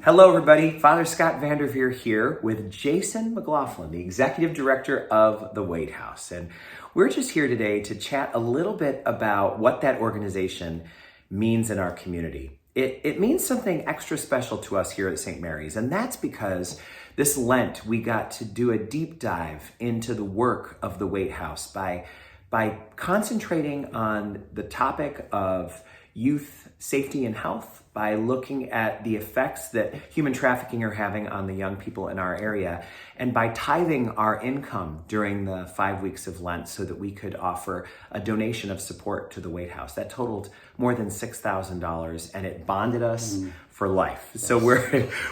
Hello, everybody. Father Scott Vanderveer here with Jason McLaughlin, the Executive Director of the Waite House. And we're just here today to chat a little bit about what that organization means in our community. It means something extra special to us here at St. Mary's, and that's because this Lent we got to do a deep dive into the work of the Waite House by concentrating on the topic of youth safety and health, by looking at the effects that human trafficking are having on the young people in our area, and by tithing our income during the 5 weeks of Lent so that we could offer a donation of support to the Waite House. That totaled more than $6,000, and it bonded us for life. Yes. So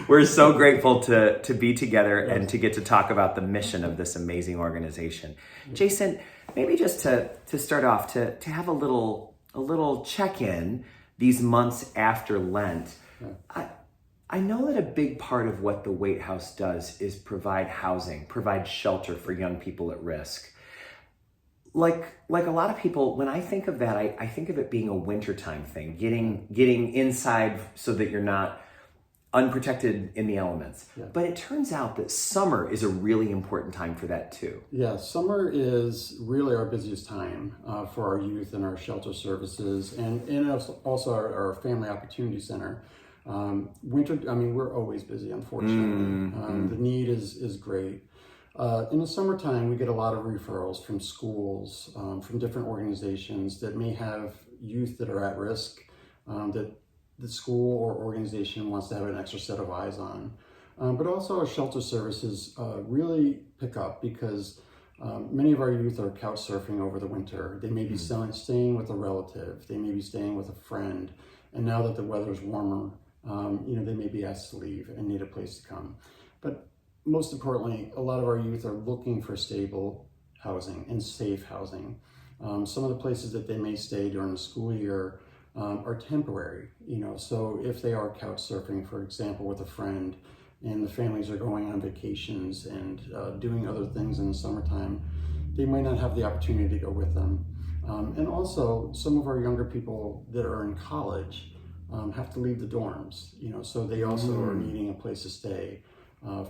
we're so grateful to be together and to get to talk about the mission of this amazing organization. Jason, maybe just to start off, to have a little check-in these months after Lent. I know that a big part of what the Waite House does is provide housing, provide shelter for young people at risk. Like a lot of people, when I think of that, I think of it being a wintertime thing, getting inside so that you're not unprotected in the elements. Yeah. But it turns out that summer is a really important time for that too. Yeah, summer is really our busiest time for our youth and our shelter services and also our Family Opportunity Center. Winter, we're always busy, unfortunately. The need is great. In the summertime, we get a lot of referrals from schools, from different organizations that may have youth that are at risk, that the school or organization wants to have an extra set of eyes on. But also our shelter services really pick up because many of our youth are couch surfing over the winter. They may be staying with a relative, they may be staying with a friend, and now that the weather's warmer, they may be asked to leave and need a place to come. But most importantly, a lot of our youth are looking for stable housing and safe housing. Some of the places that they may stay during the school year are temporary, so if they are couch surfing, for example, with a friend, and the families are going on vacations and doing other things in the summertime, they might not have the opportunity to go with them. And also, some of our younger people that are in college have to leave the dorms, so they also are needing a place to stay.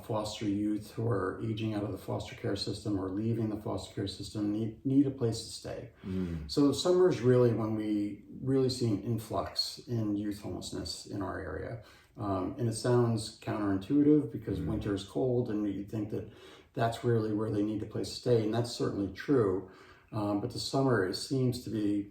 Foster youth who are aging out of the foster care system or leaving the foster care system need a place to stay. So summer is really when we really see an influx in youth homelessness in our area. And it sounds counterintuitive because winter is cold and you think that that's really where they need a place to stay, and that's certainly true. But the summer, it seems to be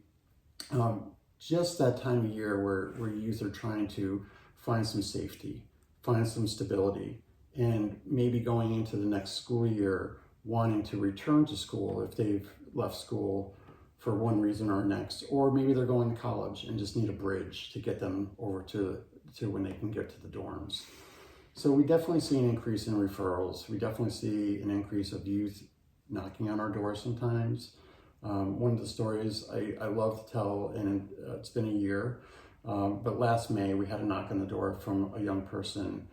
just that time of year where youth are trying to find some safety, find some stability, and maybe going into the next school year wanting to return to school if they've left school for one reason or next, or maybe they're going to college and just need a bridge to get them over to when they can get to the dorms. So we definitely see an increase in referrals. We definitely see an increase of youth knocking on our door sometimes. One of the stories I love to tell, and it's been a year, but last May we had a knock on the door from a young person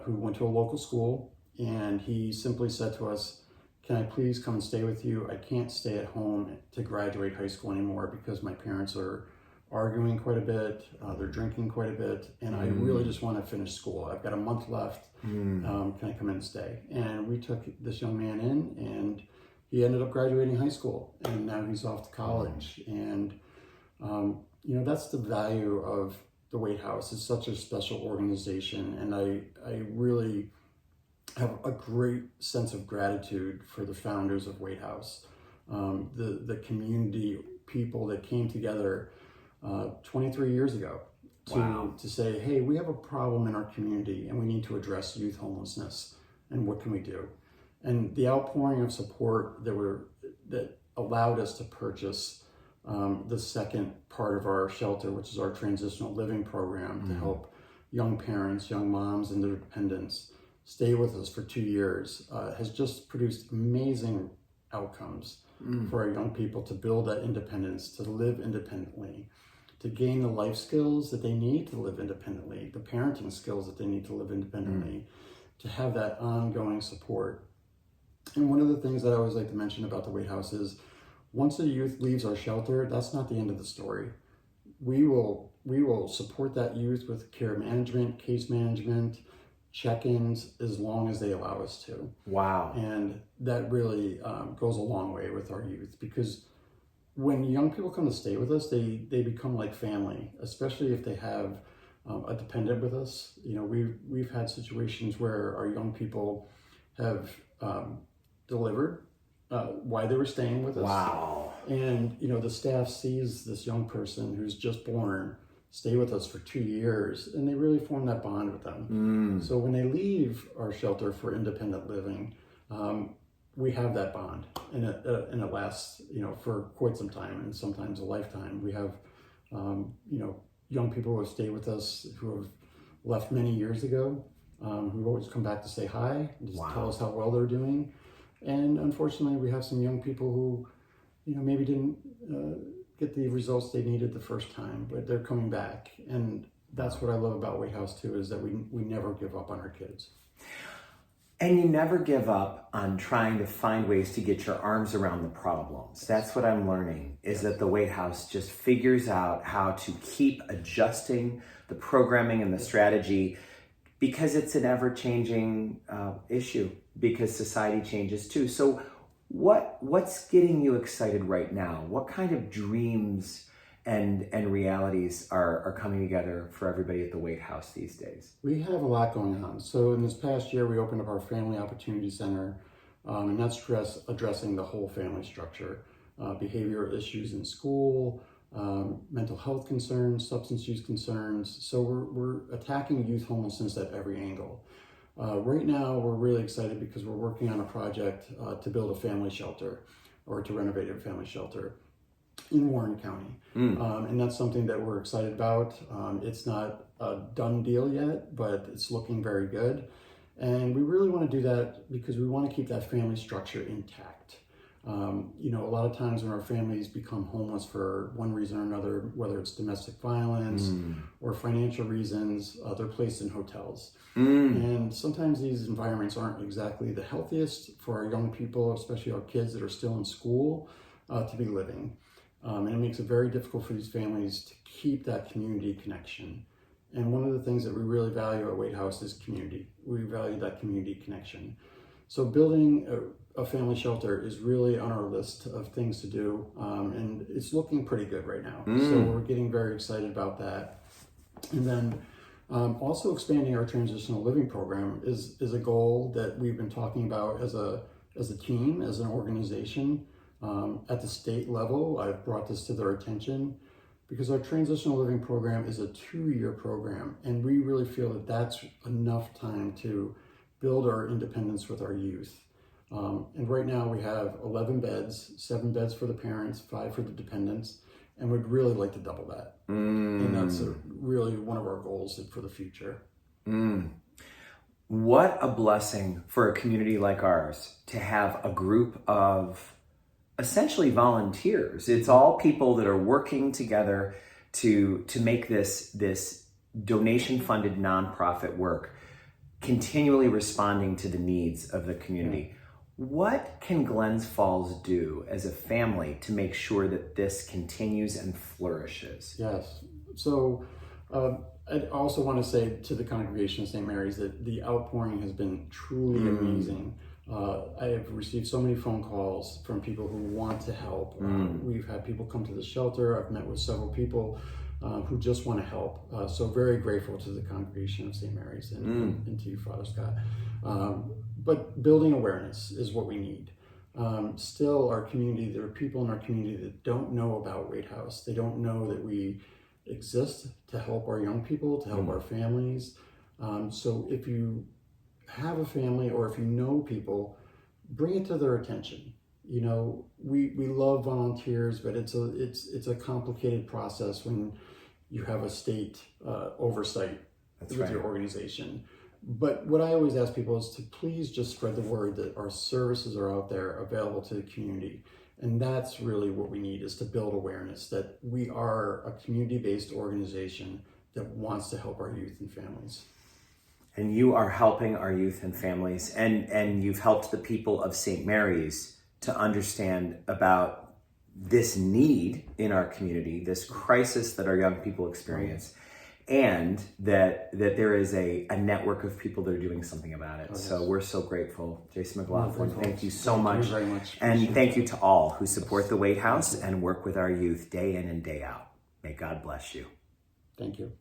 who went to a local school, and he simply said to us, "Can I please come and stay with you? I can't stay at home to graduate high school anymore because my parents are arguing quite a bit, they're drinking quite a bit, and I really just want to finish school. I've got a month left, can I come in and stay?" And we took this young man in, and he ended up graduating high school, and now he's off to college. And that's the value of the Waite House. Is such a special organization, and I really have a great sense of gratitude for the founders of Waite House, the community people that came together 23 years ago to say, hey, we have a problem in our community and we need to address youth homelessness, and what can we do? And the outpouring of support that allowed us to purchase the second part of our shelter, which is our transitional living program, to help young parents, young moms, and their dependents stay with us for 2 years, has just produced amazing outcomes for our young people to build that independence, to live independently, to gain the life skills that they need to live independently, the parenting skills that they need to live independently, to have that ongoing support. And one of the things that I always like to mention about the Waite House is once a youth leaves our shelter, that's not the end of the story. we will support that youth with care management, case management, check-ins, as long as they allow us to. Wow. And that really goes a long way with our youth, because when young people come to stay with us, they become like family, especially if they have a dependent with us. You know, we've had situations where our young people have delivered while they were staying with us. Wow. And, you know, the staff sees this young person who's just born stay with us for 2 years, and they really form that bond with them. So when they leave our shelter for independent living, we have that bond, and it lasts, you know, for quite some time, and sometimes a lifetime. We have, you know, young people who have stayed with us who have left many years ago, who always come back to say hi, and just tell us how well they're doing. And unfortunately, we have some young people who, you know, maybe didn't get the results they needed the first time, but they're coming back. And that's what I love about Wait House too, is that we never give up on our kids. And you never give up on trying to find ways to get your arms around the problems. That's what I'm learning, is that the Wait House just figures out how to keep adjusting the programming and the strategy, because it's an ever-changing issue, because society changes too. So what's getting you excited right now? What kind of dreams and realities are coming together for everybody at the Wait House these days? We have a lot going on. So in this past year, we opened up our Family Opportunity Center, and that's addressing the whole family structure, behavioral issues in school, mental health concerns, substance use concerns. So we're attacking youth homelessness at every angle. Right now, we're really excited because we're working on a project to build a family shelter, or to renovate a family shelter in Warren County. And that's something that we're excited about. It's not a done deal yet, but it's looking very good. And we really want to do that because we want to keep that family structure intact. You know, a lot of times when our families become homeless for one reason or another, whether it's domestic violence or financial reasons, they're placed in hotels. And sometimes these environments aren't exactly the healthiest for our young people, especially our kids that are still in school, to be living. And it makes it very difficult for these families to keep that community connection. And one of the things that we really value at Wait House is community. We value that community connection. So building a family shelter is really on our list of things to do, and it's looking pretty good right now. So we're getting very excited about that. And then also expanding our transitional living program is a goal that we've been talking about as a team, as an organization. At the state level, I've brought this to their attention, because our transitional living program is a 2-year program, and we really feel that that's enough time to build our independence with our youth. And right now we have 11 beds, 7 beds for the parents, 5 for the dependents, and we'd really like to double that. And that's really one of our goals for the future. What a blessing for a community like ours to have a group of essentially volunteers. It's all people that are working together to make this donation-funded nonprofit work, continually responding to the needs of the community. What can Glens Falls do as a family to make sure that this continues and flourishes? Yes. So I also want to say to the congregation of St. Mary's that the outpouring has been truly amazing. I have received so many phone calls from people who want to help. We've had people come to the shelter. I've met with several people who just want to help. So very grateful to the congregation of St. Mary's and to you, Father Scott. But building awareness is what we need. Still, our community, there are people in our community that don't know about Wait House. They don't know that we exist to help our young people, to help our families. So if you have a family, or if you know people, bring it to their attention. You know, we love volunteers, but it's a complicated process when you have a state oversight with your organization. But what I always ask people is to please just spread the word that our services are out there available to the community. And that's really what we need, is to build awareness that we are a community-based organization that wants to help our youth and families. And you are helping our youth and families, and you've helped the people of St. Mary's to understand about this need in our community, this crisis that our young people experience, and that there is a network of people that are doing something about it. So we're so grateful. Jason McLaughlin, thank you so much. Thank you very much. And thank you to all who support the Waite House and work with our youth day in and day out. May God bless you. Thank you.